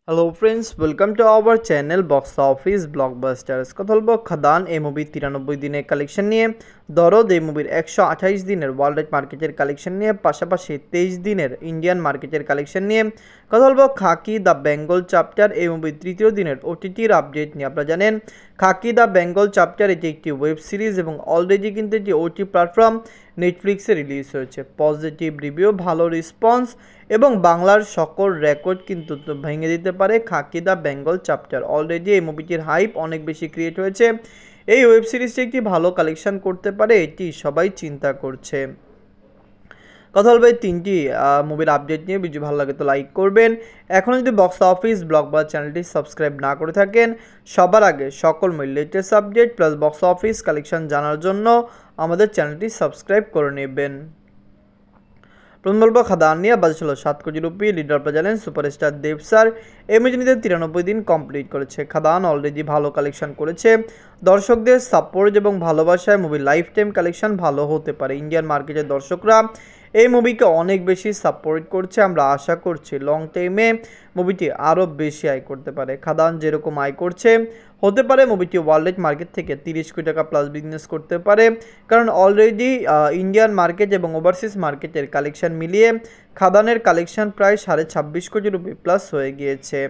Hello friends, welcome to our channel box office blockbusters. কথা বলবো খাদান এই মুভির 93 দিনের কালেকশন নিয়ে, দরদ এই মুভির 128 দিনের ওয়ার্ল্ড ওয়াইড মার্কেটের কালেকশন নিয়ে, পাশাপাশি 23 দিনের ইন্ডিয়ান মার্কেটের কালেকশন নিয়ে। কথা বলবো খাকি দ্য বেঙ্গল চ্যাপ্টার এই মুভির তৃতীয় দিনের ওটিটির আপডেট নিয়ে। আপনারা জানেন খাকি দ্য বেঙ্গল চ্যাপ্টার এটি একটি ওয়েব সিরিজ এবং অলরেডি কিন্তু এটি ওটি প্ল্যাটফর্ম নেটফ্লিক্সে রিলিজ হয়েছে। পজিটিভ রিভিউ, ভালো রেসপন্স এবং বাংলার সকল রেকর্ড কিন্তু ভেঙে দিতে পারে খাকি দ্য বেঙ্গল চ্যাপ্টার। অলরেডি এই মুভিটির হাইপ অনেক বেশি ক্রিয়েট হয়েছে। এই ওয়েব সিরিজটি একটি ভালো কালেকশন করতে পারে, এটি সবাই চিন্তা করছে। কথা বলবো এই তিনটি মুভির আপডেট নিয়ে। ভিডিও ভালো লাগে তো লাইক করবেন। এখনও যদি বক্স অফিস ব্লকবাস্টার চ্যানেলটি সাবস্ক্রাইব না করে থাকেন, সবার আগে সকল মুভির latest update plus box office collection জানার জন্য আমাদের চ্যানেলটি সাবস্ক্রাইব করে নেবেন। প্রথম বলবো খাদান নিয়ে। বাজেট ছিল 7 কোটি রুপি। লিডার আপনারা জানেন সুপারস্টার দেব স্যার। এই মুভিটিতে 93 দিন কমপ্লিট করেছে। খাদান অলরেডি ভালো কালেকশন করেছে। দর্শকদের সাপোর্ট এবং ভালোবাসায় মুভির লাইফ টাইম কালেকশন ভালো হতে পারে। ইন্ডিয়ান মার্কেটের দর্শকরা এই মুভিকে অনেক বেশি সাপোর্ট করছে। আমরা আশা করছি লং টাইমে মুভিটি আরও বেশি আয় করতে পারে। খাদান যেরকম আয় করছে, হতে পারে মুভিটি ওয়ার্ল্ড মার্কেট থেকে 30 কোটি টাকা প্লাস বিজনেস করতে পারে, কারণ অলরেডি ইন্ডিয়ান মার্কেট এবং ওভারসিজ মার্কেটের কালেকশন মিলিয়ে খাদানের কালেকশন প্রায় 26.5 কোটি রুপি প্লাস হয়ে গিয়েছে।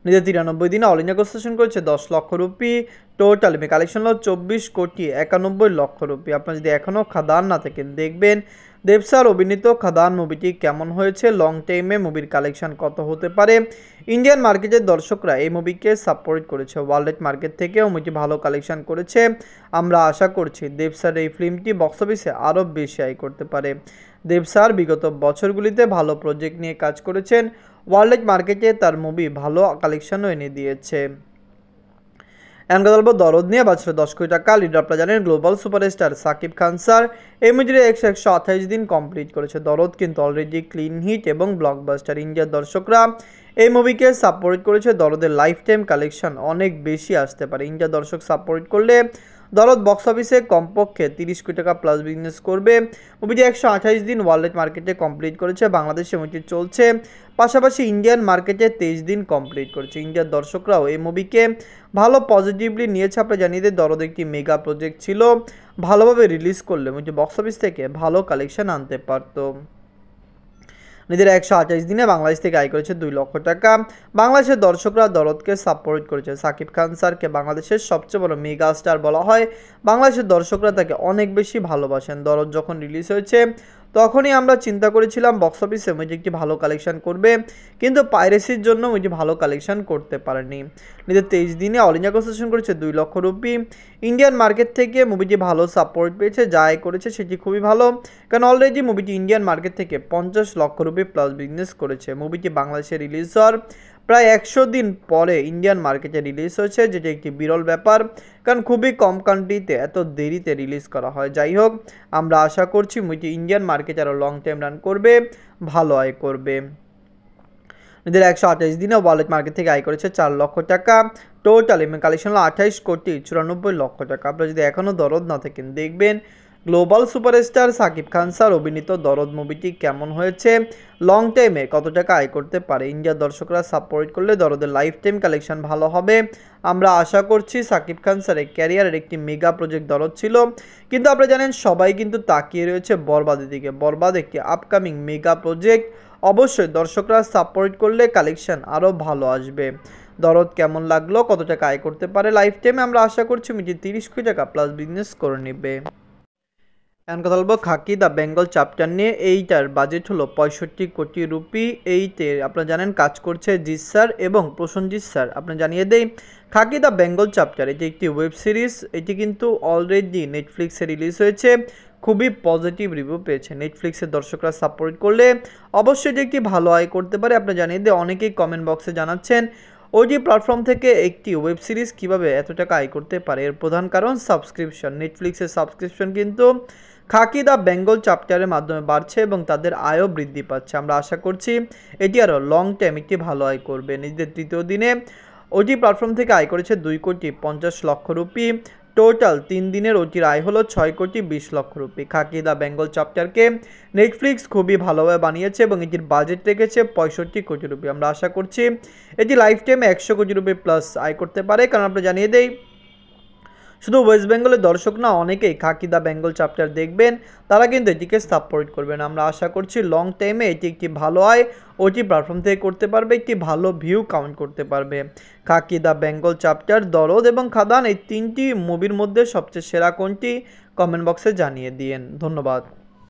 নিজের 93 দিনে অল ইন্ডিয়া কনস্ট্রাকশন করেছে 10 লক্ষ রুপি। টোটাল কালেকশন হলো 24 কোটি 91 লক্ষ রুপি। আপনার যদি এখনও খাদান না থাকেন, দেখবেন দেব স্যার অভিনীত খাদান মুভিটি কেমন হয়েছে, লং টাইমে মুভির কালেকশন কত হতে পারে। ইন্ডিয়ান মার্কেটের দর্শকরা এই মুভিকে সাপোর্ট করেছে। ওয়ার্ল্ড মার্কেট থেকেও মুভিটি ভালো কালেকশন করেছে। আমরা আশা করছি দেব স্যার এই ফিল্মটি বক্স অফিসে আরও বেশি আয় করতে পারে। দেব স্যার বিগত বছরগুলিতে ভালো প্রজেক্ট নিয়ে কাজ করেছেন। ওয়ার্ল্ড মার্কেটে তার মুভি ভালো কালেকশনও এনে দিয়েছে। এখন কথা বলবো দরদ নিয়ে। বাজছে 10 কোটি টাকা। লিডার আপনারা জানেন global superstar Shakib Khan sir. এই মুভির 128 দিন কমপ্লিট করেছে। দরদ কিন্তু অলরেডি ক্লিন হিট এবং ব্লকবাস্টার। ইন্ডিয়ার দর্শকরা এই মুভিকে সাপোর্ট করেছে। দরদের লাইফ টাইম কালেকশন অনেক বেশি আসতে পারে। ইন্ডিয়ার দর্শক সাপোর্ট করলে দরদ বক্স অফিসে কমপক্ষে 30 কোটি টাকা প্লাস বিজনেস করবে। মুভিটি 128 দিন ওয়ার্ল্ড মার্কেটে কমপ্লিট করেছে। বাংলাদেশে মুভিটি চলছে, পাশাপাশি ইন্ডিয়ান মার্কেটে 23 দিন কমপ্লিট করেছে। ইন্ডিয়ার দর্শকরাও এই মুভিকে ভালো পজিটিভলি নিয়েছে। আপনারা জানিয়ে দেয় দরদ একটি মেগা প্রজেক্ট ছিল, ভালোভাবে রিলিজ করলে মুভিটি বক্স অফিস থেকে ভালো কালেকশন আনতে পারত। নিজের 128 দিনে বাংলাদেশ থেকে আয় করেছে 2 লক্ষ টাকা। বাংলাদেশের দর্শকরা দরদকে সাপোর্ট করেছে। সাকিব খান স্যারকে বাংলাদেশের সবচেয়ে বড় মেগা স্টার বলা হয়। বাংলাদেশের দর্শকরা তাকে অনেক বেশি ভালোবাসেন। দরদ যখন রিলিজ হয়েছে তখনই আমরা চিন্তা করেছিলাম বক্স অফিসে মুভিটি একটি ভালো কালেকশন করবে, কিন্তু পাইরেসির জন্য মুভিটি ভালো কালেকশন করতে পারেনি। নিজের 23 দিনে অল ইন্ডিয়া কনস্ট্রাকশন করেছে 2 লক্ষ রুপি। ইন্ডিয়ান মার্কেট থেকে মুভিটি ভালো সাপোর্ট পেয়েছে। যা আয় করেছে সেটি খুবই ভালো, কারণ অলরেডি মুভিটি ইন্ডিয়ান মার্কেট থেকে 50 লক্ষ রুপি প্লাস বিজনেস করেছে। মুভিটি বাংলাদেশে রিলিজ হওয়ার প্রায় 100 দিন পরে ইন্ডিয়ান মার্কেটে রিলিজ হয়েছে, যেটি একটি বিরল ব্যাপার, কারণ খুবই কম কান্ট্রিতে এত দেরিতে রিলিজ করা হয়। যাই হোক, আমরা আশা করছি মুভিটি ইন্ডিয়ান মার্কেটে আরও লং টাইম রান করবে, ভালো আয় করবে। নিজের 128 দিনে ওয়ার্ল্ড মার্কেট থেকে আয় করেছে 4 লক্ষ টাকা। টোটাল কালেকশন হলো 28 কোটি 94 লক্ষ টাকা। আপনারা যদি এখনও দরদ না থাকেন, দেখবেন global superstar Shakib Khan sir অভিনীত দরদ মুভিটি কেমন হয়েছে, লং টাইমে কত টাকা আয় করতে পারে। ইন্ডিয়ার দর্শকরা সাপোর্ট করলে দরদের লাইফ টাইম কালেকশন ভালো হবে। আমরা আশা করছি সাকিব খান স্যারের ক্যারিয়ারের একটি মেগা প্রজেক্ট দরদ ছিল, কিন্তু আপনারা জানেন সবাই কিন্তু তাকিয়ে রয়েছে বরবাদের দিকে। বরবাদ একটি আপকামিং মেগা প্রজেক্ট, অবশ্যই দর্শকরা সাপোর্ট করলে কালেকশন আরও ভালো আসবে। দরদ কেমন লাগলো, কত টাকা আয় করতে পারে লাইফ টাইমে, আমরা আশা করছি মিটি 30 কোটি টাকা প্লাস বিজনেস করে নেবে। এখন কথা বলবো খাকি দ্য বেঙ্গল চ্যাপ্টার নিয়ে। এইটার বাজেট হলো 65 কোটি রুপি। এইতে আপনারা জানেন কাজ করছে জিৎ স্যার এবং প্রসেনজিৎ স্যার। আপনারা জানিয়ে দেই খাকি দ্য বেঙ্গল চ্যাপ্টার এটি একটি ওয়েব সিরিজ। এটি কিন্তু অলরেডি নেটফ্লিক্সে রিলিজ হয়েছে, খুবই পজিটিভ রিভিউ পেয়েছে। নেটফ্লিক্সের দর্শকরা সাপোর্ট করলে অবশ্যই এটি একটি ভালো আয় করতে পারে। আপনারা জানিয়ে দেয় অনেকেই কমেন্ট বক্সে জানাচ্ছেন ওটি প্ল্যাটফর্ম থেকে একটি ওয়েব সিরিজ কীভাবে এত টাকা আয় করতে পারে। এর প্রধান কারণ সাবস্ক্রিপশন। নেটফ্লিক্সের সাবস্ক্রিপশন কিন্তু খাকি দ্য বেঙ্গল চ্যাপ্টারের মাধ্যমে বাড়ছে এবং তাদের আয়ও বৃদ্ধি পাচ্ছে। আমরা আশা করছি এটি আরও লং টাইম একটি ভালো আয় করবে। নিজেদের তৃতীয় দিনে ওটি প্ল্যাটফর্ম থেকে আয় করেছে 2 কোটি 50 লক্ষ রুপি। টোটাল 3 দিনের ওটির আয় হলো 6,20,00,000 রুপি। খাকি দ্য বেঙ্গল চ্যাপ্টারকে নেটফ্লিক্স খুবই ভালোভাবে বানিয়েছে এবং এটির বাজেট রেখেছে 65 কোটি রুপি। আমরা আশা করছি এটি লাইফ টাইমে 100 কোটি রুপি প্লাস আয় করতে পারে, কারণ আমরা জানিয়ে দেই শুধু ওয়েস্ট বেঙ্গলের দর্শক না, অনেকেই খাকি দ্য বেঙ্গল চ্যাপ্টার দেখবেন, তারা কিন্তু এটিকে সাপোর্ট করবেন। আমরা আশা করছি লং টাইমে এটি একটি ভালো আয় ওটি প্ল্যাটফর্ম থেকে করতে পারবে, একটি ভালো ভিউ কাউন্ট করতে পারবে। খাকি দ্য বেঙ্গল চ্যাপ্টার, দরদ এবং খাদান এই তিনটি মুভির মধ্যে সবচেয়ে সেরা কোনটি কমেন্ট বক্সে জানিয়ে দিন। ধন্যবাদ।